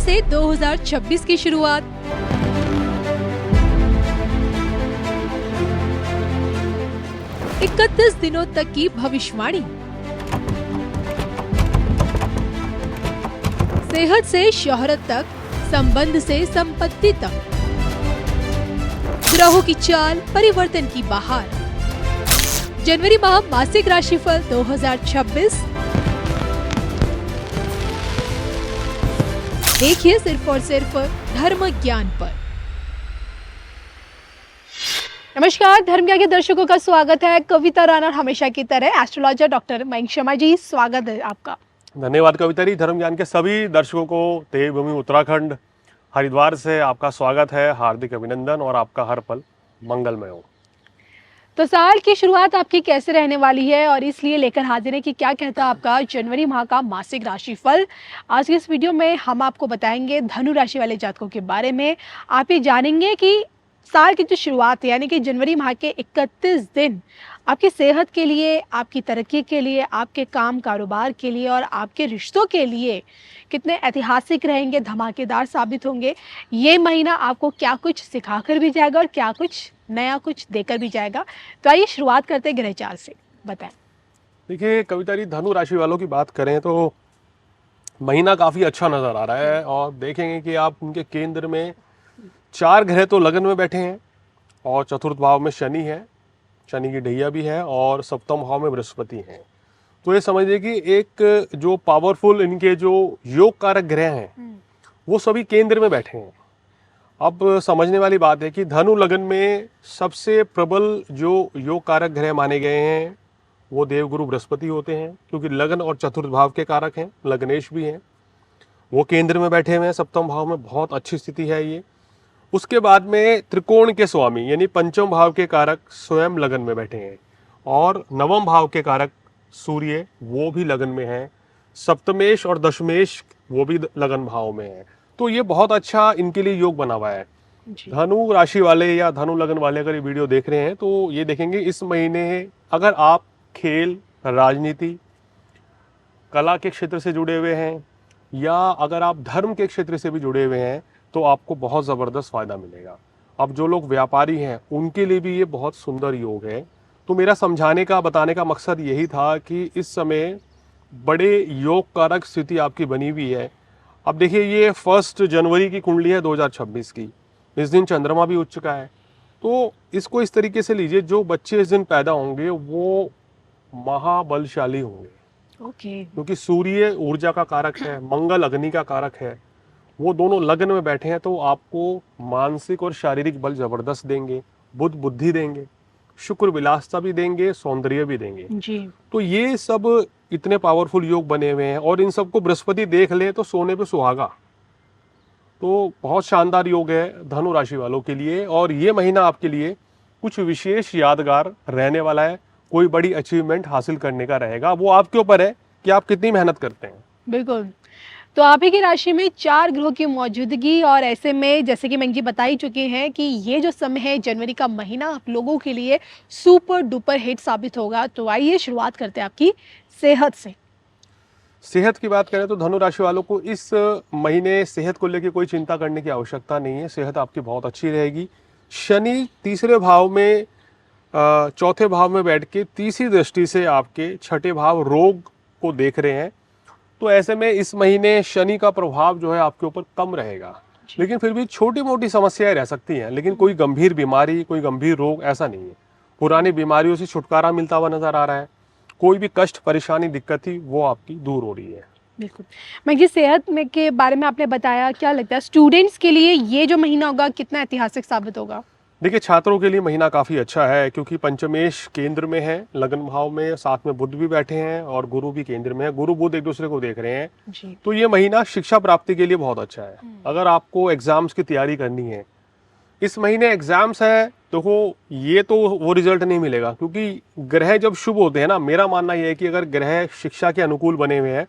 से 2026 की शुरुआत। इकतीस दिनों तक की भविष्यवाणी। सेहत से शोहरत तक, संबंध से संपत्ति तक, ग्रहों की चाल, परिवर्तन की बहार। जनवरी माह मासिक राशिफल 2026 देखिए सिर्फ और सिर्फ धर्म ज्ञान पर। नमस्कार, धर्म ज्ञान के दर्शकों का स्वागत है। कविता राणा हमेशा की तरह एस्ट्रोलॉजर डॉक्टर मयंक शर्मा जी, स्वागत है आपका। धन्यवाद कविता जी। धर्म ज्ञान के सभी दर्शकों को देवभूमि उत्तराखंड हरिद्वार से आपका स्वागत है, हार्दिक अभिनंदन और आपका हर पल मंगलमय हो। तो साल की शुरुआत आपकी कैसे रहने वाली है और इसलिए लेकर हाजिर है कि क्या कहता है आपका जनवरी माह का मासिक राशिफल। आज की इस वीडियो में हम आपको बताएंगे धनु राशि वाले जातकों के बारे में। आप ये जानेंगे कि साल की जो शुरुआत है यानी कि जनवरी माह के 31 दिन आपकी सेहत के लिए, आपकी तरक्की के लिए, आपके काम कारोबार के लिए और आपके रिश्तों के लिए कितने ऐतिहासिक रहेंगे, धमाकेदार साबित होंगे। ये महीना आपको क्या कुछ सिखाकर भी जाएगा और क्या कुछ नया कुछ देकर भी जाएगा। तो आइए शुरुआत करते हैं ग्रह चाल से, बताएं। देखिए कविता जी, धनु राशि वालों की बात करें तो महीना काफी अच्छा नजर आ रहा है और देखेंगे कि आप उनके केंद्र में 4 ग्रह तो लगन में बैठे हैं और चतुर्थ भाव में शनि है, शनि की ढैया भी है और सप्तम भाव में बृहस्पति है। तो ये समझिए कि एक जो पावरफुल इनके जो योग कारक ग्रह हैं वो सभी केंद्र में बैठे हैं। अब समझने वाली बात है कि धनु लगन में सबसे प्रबल जो योग कारक ग्रह माने गए हैं वो देवगुरु बृहस्पति होते हैं, क्योंकि लगन और चतुर्थ भाव के कारक हैं, लग्नेश भी हैं। वो केंद्र में बैठे हुए हैं, सप्तम भाव में बहुत अच्छी स्थिति है ये। उसके बाद में त्रिकोण के स्वामी यानी पंचम भाव के कारक स्वयं लगन में बैठे हैं और नवम भाव के कारक सूर्य वो भी लगन में है, सप्तमेश और दशमेश वो भी लगन भाव में है। तो ये बहुत अच्छा इनके लिए योग बना हुआ है। धनु राशि वाले या धनु लगन वाले अगर ये वीडियो देख रहे हैं तो ये देखेंगे इस महीने अगर आप खेल, राजनीति, कला के क्षेत्र से जुड़े हुए हैं या अगर आप धर्म के क्षेत्र से भी जुड़े हुए हैं तो आपको बहुत ज़बरदस्त फायदा मिलेगा। अब जो लोग व्यापारी हैं उनके लिए भी ये बहुत सुंदर योग है। तो मेरा समझाने का, बताने का मकसद यही था कि इस समय बड़े योग कारक स्थिति आपकी बनी हुई है। अब देखिए ये 1 जनवरी की कुंडली है 2026 की। इस दिन चंद्रमा भी उच्च का है, तो इसको इस तरीके से लीजिए, जो बच्चे इस दिन पैदा होंगे वो महाबलशाली होंगे। क्योंकि सूर्य ऊर्जा का कारक है, मंगल अग्नि का कारक है, वो दोनों लग्न में बैठे हैं तो आपको मानसिक और शारीरिक बल जबरदस्त देंगे, बुद्ध बुद्धि देंगे, शुक्र विलासता भी देंगे, सौंदर्य भी देंगे जी। तो ये सब इतने पावरफुल योग बने हुए हैं और इन सबको बृहस्पति देख ले तो सोने पे सुहागा। तो बहुत शानदार योग है धनु राशि वालों के लिए और ये महीना आपके लिए कुछ विशेष यादगार रहने वाला है। कोई बड़ी अचीवमेंट हासिल करने का रहेगा, वो आपके ऊपर है कि आप कितनी मेहनत करते हैं। बिल्कुल। तो आप ही की राशि में 4 ग्रहों की मौजूदगी और ऐसे में जैसे कि मैं जी बता ही चुके हैं कि ये जो समय है जनवरी का महीना आप लोगों के लिए सुपर डुपर हिट साबित होगा। तो आइए शुरुआत करते हैं आपकी सेहत से। सेहत की बात करें तो धनु राशि वालों को इस महीने सेहत को लेकर कोई चिंता करने की आवश्यकता नहीं है। सेहत आपकी बहुत अच्छी रहेगी। शनि तीसरे भाव में, चौथे भाव में बैठ के तीसरी दृष्टि से आपके छठे भाव रोग को देख रहे हैं। तो ऐसे में इस महीने शनि का प्रभाव जो है आपके ऊपर कम रहेगा, लेकिन फिर भी छोटी मोटी समस्याएं रह सकती हैं, लेकिन कोई गंभीर बीमारी, कोई गंभीर रोग ऐसा नहीं है। पुरानी बीमारियों से छुटकारा मिलता हुआ नजर आ रहा है। कोई भी कष्ट, परेशानी, दिक्कत थी वो आपकी दूर हो रही है। बिल्कुल। मैं जी सेहत में के बारे में आपने बताया, क्या लगता है स्टूडेंट्स के लिए ये जो महीना होगा कितना ऐतिहासिक साबित होगा? देखिए छात्रों के लिए महीना काफ़ी अच्छा है क्योंकि पंचमेश केंद्र में है, लगन भाव में, साथ में बुध भी बैठे हैं और गुरु भी केंद्र में है। गुरु बुध एक दूसरे को देख रहे हैं जी। तो ये महीना शिक्षा प्राप्ति के लिए बहुत अच्छा है। अगर आपको एग्जाम्स की तैयारी करनी है, इस महीने एग्जाम्स है, देखो ये तो वो रिजल्ट नहीं मिलेगा क्योंकि ग्रह जब शुभ होते हैं ना, मेरा मानना यह है कि अगर ग्रह शिक्षा के अनुकूल बने हुए हैं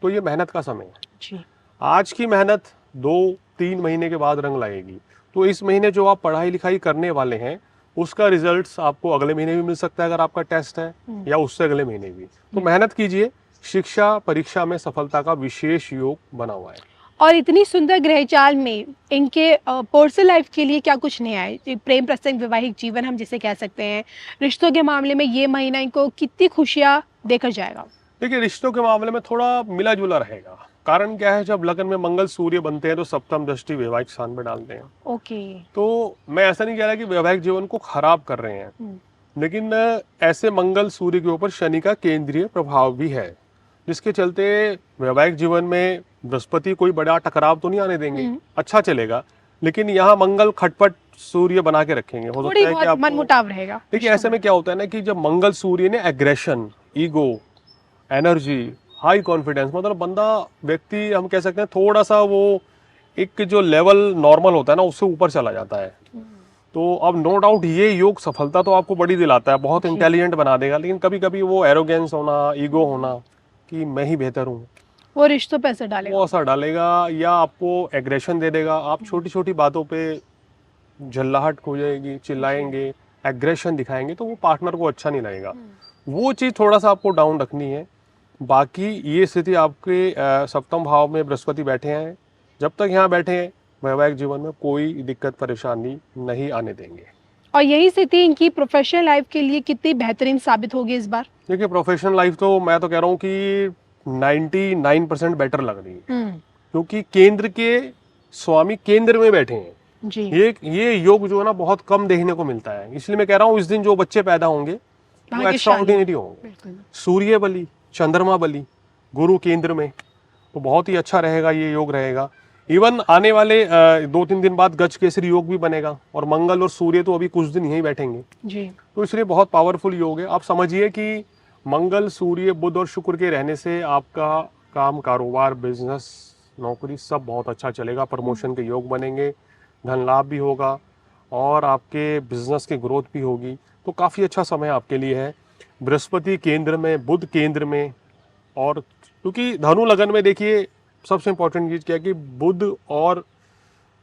तो ये मेहनत का समय है जी। आज की मेहनत 2-3 महीने के बाद रंग लाएगी। तो इस महीने जो आप पढ़ाई लिखाई करने वाले हैं उसका रिजल्ट्स आपको अगले महीने भी मिल सकता है अगर आपका टेस्ट है, या उससे अगले महीने भी। तो मेहनत कीजिए, शिक्षा परीक्षा में सफलता का विशेष योग बना हुआ है। और इतनी सुंदर ग्रह चाल में इनके पर्सनल लाइफ के लिए क्या कुछ नया है? ये प्रेम प्रसंग, वैवाहिक जीवन हम जिसे कह सकते हैं, रिश्तों के मामले में ये महीना इनको कितनी खुशियाँ देकर जाएगा? देखिए, रिश्तों के मामले में थोड़ा मिला जुला रहेगा। कारण क्या है, जब लगन में मंगल सूर्य बनते हैं तो सप्तम दृष्टि वैवाहिक स्थान पे डालते हैं। ओके। तो मैं ऐसा नहीं कह रहा कि वैवाहिक जीवन को खराब कर रहे हैं, लेकिन ऐसे मंगल सूर्य के ऊपर शनि का केंद्रीय प्रभाव भी है, जिसके चलते वैवाहिक जीवन में बृहस्पति कोई बड़ा टकराव तो नहीं आने देंगे, अच्छा चलेगा। लेकिन यहाँ मंगल खटपट सूर्य बना के रखेंगे, हो थोड़ी सकता है कि बहुत आपको मनमुटाव रहेगा। देखिए ऐसे में क्या होता है ना कि जब मंगल सूर्य ने aggression, ego, energy, high confidence, मतलब बंदा व्यक्ति हम कह सकते हैं थोड़ा सा वो एक जो लेवल नॉर्मल होता है ना उससे ऊपर चला जाता है। तो अब नो डाउट ये योग सफलता तो आपको बड़ी दिलाता है, बहुत इंटेलिजेंट बना देगा, लेकिन कभी कभी वो एरोगेंस होना, ईगो होना कि मैं ही बेहतर हूँ, वो रिश्तों पे असर डालेगा। वो असर डालेगा या आपको एग्रेशन दे देगा। आप छोटी छोटी बातों पे झल्लाहट हो जाएगी, चिल्लाएंगे, एग्रेशन दिखाएंगे, तो वो पार्टनर को अच्छा नहीं लगेगा। वो चीज़ थोड़ा सा आपको डाउन रखनी है। बाकी ये स्थिति आपके सप्तम भाव में बृहस्पति बैठे हैं, जब तक यहाँ बैठे हैं वैवाहिक जीवन में कोई दिक्कत परेशानी नहीं आने देंगे। और यही स्थिति इनकी प्रोफेशनल लाइफ के लिए कितनी बेहतरीन साबित होगी इस बार? देखिए, प्रोफेशनल लाइफ तो मैं तो कह रहा हूँ कि 99% बेटर लग रही है, क्योंकि केंद्र के स्वामी केंद्र में बैठे हैं जी। ये योग जो है ना बहुत कम देखने को मिलता है। इसलिए मैं कह रहा हूँ इस दिन जो बच्चे पैदा होंगे वो एक्स्ट्राऑर्डिनरी होंगे। सूर्य बलि, चंद्रमा बलि, गुरु केंद्र में, तो बहुत ही अच्छा रहेगा, ये योग रहेगा। इवन आने वाले 2-3 दिन बाद गज केसरी योग भी बनेगा, और मंगल और सूर्य तो अभी कुछ दिन यहीं बैठेंगे जी। तो इसलिए बहुत पावरफुल योग है। आप समझिए कि मंगल, सूर्य, बुध और शुक्र के रहने से आपका काम, कारोबार, बिजनेस, नौकरी सब बहुत अच्छा चलेगा। प्रमोशन के योग बनेंगे, धन लाभ भी होगा और आपके बिजनेस की ग्रोथ भी होगी। तो काफ़ी अच्छा समय आपके लिए है। बृहस्पति केंद्र में, बुध केंद्र में, और क्योंकि धनु लगन में देखिए सबसे इंपॉर्टेंट चीज़ क्या है कि बुध और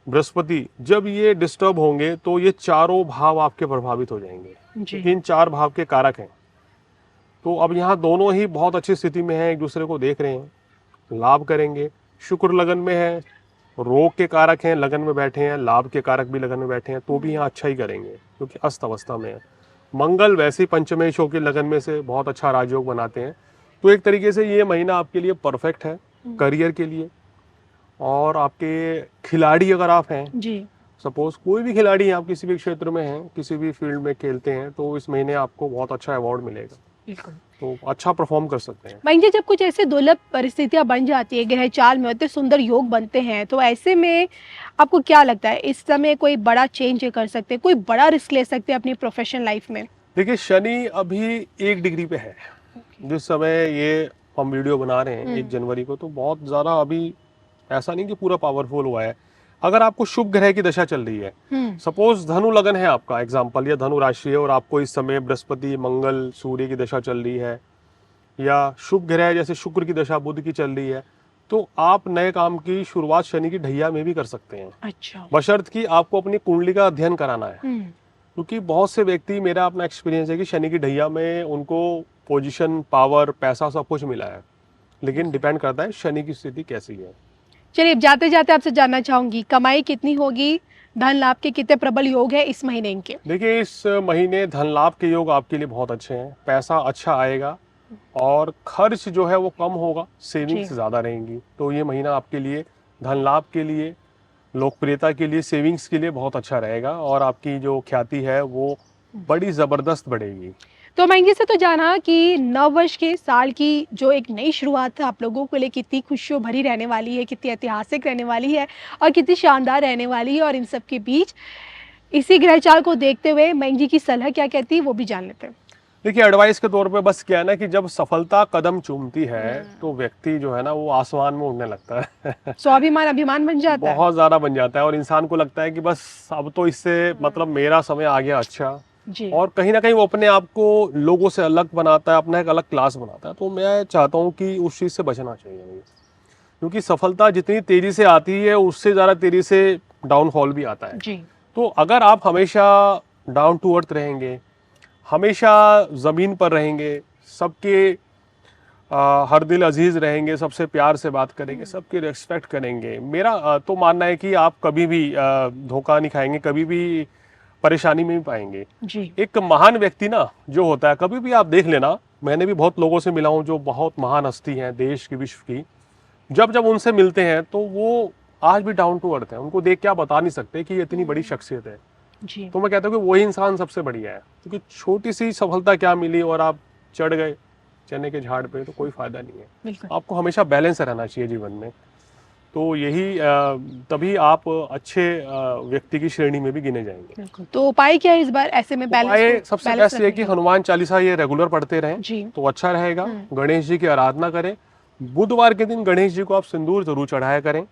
बृहस्पति जब ये डिस्टर्ब होंगे तो ये चारों भाव आपके प्रभावित हो जाएंगे, क्योंकि इन 4 भाव के कारक हैं। तो अब यहाँ दोनों ही बहुत अच्छी स्थिति में हैं, एक दूसरे को देख रहे हैं, लाभ करेंगे। शुक्र लगन में है, रोग के कारक हैं, लगन में बैठे हैं, लाभ के कारक भी लगन में बैठे हैं, तो भी यहाँ अच्छा ही करेंगे क्योंकि अस्त अवस्था में है। मंगल वैसे ही पंचमेशों के लगन में से बहुत अच्छा राजयोग बनाते हैं। तो एक तरीके से ये महीना आपके लिए परफेक्ट है करियर के लिए। और आपके खिलाड़ी अगर आप हैं जी। सपोज कोई भी खिलाड़ी हैं, आप किसी भी क्षेत्र में हैं, किसी भी फील्ड में खेलते हैं, तो इस महीने आपको बहुत अच्छा अवार्ड मिलेगा, बिल्कुल। तो अच्छा परफॉर्म कर सकते हैं। भाई जी, जब कुछ ऐसे दुर्लभ परिस्थितियां बन जाती है, ग्रह चाल में होते सुंदर योग बनते हैं, तो ऐसे में आपको क्या लगता है इस समय कोई बड़ा चेंज कर सकते हैं, कोई बड़ा रिस्क ले सकते हैं अपनी प्रोफेशनल लाइफ में? देखिए, शनि अभी 1 डिग्री पे है जिस समय ये हम वीडियो बना रहे हैं 1 जनवरी को, तो बहुत ज़्यादा अभी ऐसा नहीं कि पूरा पावरफुल हुआ है। अगर आपको शुभ ग्रह की दशा चल रही है, सपोज धनु लगन है आपका एग्जाम्पल, या धनु राशि है, और आपको इस समय बृहस्पति, मंगल, सूर्य की दशा चल रही है, या शुभ ग्रह जैसे शुक्र की दशा बुध की चल रही है, तो आप नए काम की शुरुआत शनि की ढैया में भी कर सकते हैं। अच्छा। बशर्त कि आपको अपनी कुंडली का अध्ययन कराना है, क्योंकि बहुत से व्यक्ति, मेरा अपना एक्सपीरियंस है कि शनि की ढैया में उनको पोजीशन, पावर, पैसा सब कुछ मिला है, लेकिन डिपेंड करता है शनि की स्थिति कैसी है। चलिए, जाते जाते आपसे जानना चाहूंगी, कमाई कितनी होगी, धन लाभ के कितने प्रबल योग है इस महीने इनके? देखिए, इस महीने धन लाभ के योग आपके लिए बहुत अच्छे हैं, पैसा अच्छा आएगा और खर्च जो है वो कम होगा, सेविंग्स ज़्यादा रहेंगी। तो ये महीना आपके लिए धन लाभ के लिए, लोकप्रियता के लिए, सेविंग्स के लिए बहुत अच्छा रहेगा, और आपकी जो ख्याति है वो बड़ी ज़बरदस्त बढ़ेगी। तो मैंने से तो जाना कि नव वर्ष के साल की जो एक नई शुरुआत है आप लोगों के लिए कितनी खुशियों भरी रहने वाली है, कितनी ऐतिहासिक रहने वाली है और कितनी शानदार रहने वाली है। और इन सब के बीच इसी ग्रह चाल को देखते हुए मैंग जी की सलाह क्या कहती है वो भी जान लेते हैं। देखिए, एडवाइस के तौर पे बस क्या है ना कि जब सफलता कदम चूमती है तो व्यक्ति जो है ना वो आसमान में उड़ने लगता है स्वाभिमान अभिमान बन जाता है, बहुत ज्यादा बन जाता है, और इंसान को लगता है कि बस अब तो इससे मतलब मेरा समय आ गया अच्छा जी। और कहीं ना कहीं वो अपने आप को लोगों से अलग बनाता है, अपना एक अलग क्लास बनाता है। तो मैं चाहता हूँ कि उस चीज़ से बचना चाहिए, क्योंकि सफलता जितनी तेजी से आती है उससे ज़्यादा तेजी से डाउनफॉल भी आता है जी। तो अगर आप हमेशा डाउन टू अर्थ रहेंगे, हमेशा ज़मीन पर रहेंगे, सबके हर दिल अजीज रहेंगे, सबसे प्यार से बात करेंगे, सबकी रिस्पेक्ट करेंगे। मेरा तो मानना है कि आप कभी भी धोखा नहीं खाएंगे, कभी भी परेशानी में भी पाएंगे। जी। एक महान व्यक्ति ना जो होता है, कभी भी आप देख लेना, मैंने भी बहुत लोगों से मिला हूँ जो बहुत महान हस्ती हैं देश की, विश्व की। जब जब उनसे मिलते हैं तो वो आज भी डाउन टू अर्थ है, उनको देख के आप बता नहीं सकते कि ये इतनी बड़ी शख्सियत है। जी। तो मैं कहता हूँ कि वही इंसान सबसे बढ़िया है, क्योंकि छोटी सी सफलता क्या मिली और आप चढ़ गए चने के झाड़ पे, तो कोई फायदा नहीं है। बिल्कुल। आपको हमेशा बैलेंस रहना चाहिए जीवन में, तो यही तभी आप अच्छे व्यक्ति की श्रेणी में भी गिने जाएंगे। बिल्कुल। तो उपाय क्या है इस बार ऐसे में उपाय बैलेंस सबसे बेस्ट ये है कि हनुमान चालीसा ये रेगुलर पढ़ते रहें जी। तो अच्छा रहेगा। गणेश जी की आराधना करें, बुधवार के दिन गणेश जी को आप सिंदूर जरूर चढ़ाया करें।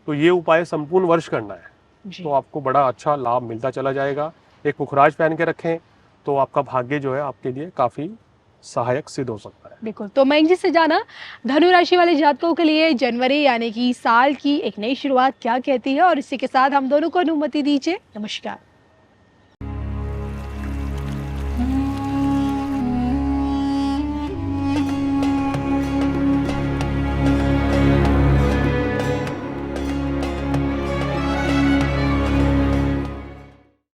तो ये उपाय संपूर्ण वर्ष करना है, जी। तो आपको बड़ा अच्छा लाभ मिलता चला जाएगा। एक पुखराज पहन के रखें तो आपका भाग्य जो है आपके लिए काफी सहायक सिद्ध हो सकता है। बिल्कुल। तो मयंक जी से जाना, धनु राशि वाले जातकों के लिए जनवरी यानी कि साल की एक नई शुरुआत क्या कहती है, और इसी के साथ हम दोनों को अनुमति दीजिए। नमस्कार।